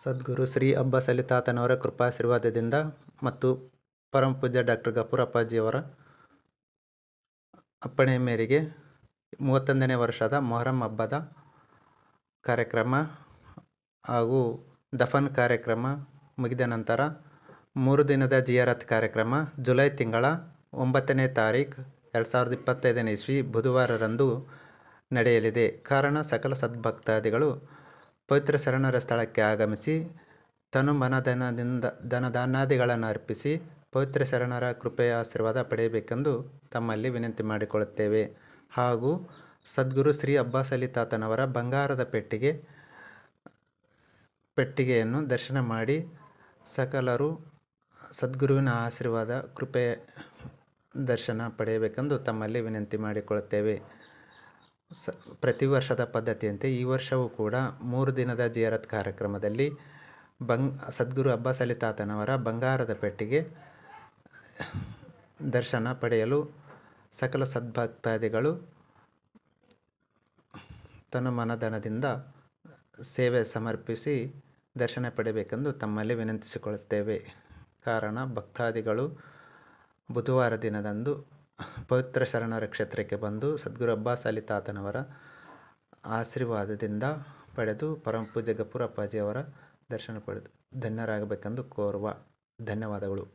ಸದ್ಗುರು ಶ್ರೀ ಅಬ್ಬಾಸ್ ಅಲಿ ತಾತನವರ ಕೃಪಾಶೀರ್ವಾದದಿಂದ ಮತ್ತು ಪರಮಪೂಜ್ಯ ಡಾಕ್ಟರ್ ಗಫೂರ್ ಅಪ್ಪಾಜಿಯವರ ಅಪ್ಪಣೆಯ ಮೇರೆಗೆ 31ನೇ ವರ್ಷದ ಮೊಹರಂ ಹಬ್ಬದ ಕಾರ್ಯಕ್ರಮ ಹಾಗೂ ದಫನ್ ಕಾರ್ಯಕ್ರಮ ಮುಗಿದ ನಂತರ 3 ದಿನದ ಜಿಯಾರತ್ ಕಾರ್ಯಕ್ರಮ ಜುಲೈ ತಿಂಗಳ 9ನೇ ತಾರೀಖು 2025ನೇ ಇಸ್ವಿ ಬುಧವಾರರಂದು ನಡೆಯಲಿದೆ. ಕಾರಣ, ಸಕಲ ಸದ್ಭಕ್ತಾದಿಗಳು ಪವಿತ್ರ ಶರಣರ ಸ್ಥಳಕ್ಕೆ ಆಗಮಿಸಿ ತನು ಮನ ಧನಧಾನ್ಯಾದಿಗಳನ್ನು ಅರ್ಪಿಸಿ ಪವಿತ್ರ ಶರಣರ ಕೃಪೆಯ ಆಶೀರ್ವಾದ ಪಡೆಯಬೇಕೆಂದು ತಮ್ಮಲ್ಲಿ ವಿನಂತಿ ಮಾಡಿಕೊಳ್ಳುತ್ತೇವೆ. ಹಾಗೂ ಸದ್ಗುರು ಶ್ರೀ ಅಬ್ಬಾಸ್ ಅಲಿ ತಾತನವರ ಬಂಗಾರದ ಪೆಟ್ಟಿಗೆಯನ್ನು ದರ್ಶನ ಮಾಡಿ ಸಕಲರು ಸದ್ಗುರುವಿನ ಆಶೀರ್ವಾದ ಕೃಪೆ ದರ್ಶನ ಪಡೆಯಬೇಕೆಂದು ತಮ್ಮಲ್ಲಿ ವಿನಂತಿ ಮಾಡಿಕೊಳ್ಳುತ್ತೇವೆ. ಪ್ರತಿ ವರ್ಷದ ಪದ್ಧತಿಯಂತೆ ಈ ವರ್ಷವೂ ಕೂಡ 3 ದಿನದ ಜಿಯಾರತ್ ಕಾರ್ಯಕ್ರಮದಲ್ಲಿ ಸದ್ಗುರು ಅಬ್ಬಾಸ್ ಅಲಿ ತಾತನವರ ಬಂಗಾರದ ಪೆಟ್ಟಿಗೆ ದರ್ಶನ ಪಡೆಯಲು ಸಕಲ ಸದ್ಭಕ್ತಾದಿಗಳು ತನು ಮನಧನದಿಂದ ಸೇವೆ ಸಮರ್ಪಿಸಿ ದರ್ಶನ ಪಡೆಯಬೇಕೆಂದು ತಮ್ಮಲ್ಲಿ ವಿನಂತಿಸಿಕೊಳ್ಳುತ್ತೇವೆ. ಕಾರಣ, ಭಕ್ತಾದಿಗಳು ಬುಧವಾರ ದಿನದಂದು ಪವಿತ್ರ ಶರಣರ ಕ್ಷೇತ್ರಕ್ಕೆ ಬಂದು ಸದ್ಗುರು ಅಬ್ಬಾಸ್ ಅಲಿ ತಾತನವರ ಆಶೀರ್ವಾದದಿಂದ ಪಡೆದು ಪರಮಪೂಜ್ಯ ಗಫೂರ್ ಅಪ್ಪಾಜಿಯವರ ದರ್ಶನ ಪಡೆದು ಧನ್ಯರಾಗಬೇಕೆಂದು ಕೋರುವ. ಧನ್ಯವಾದಗಳು.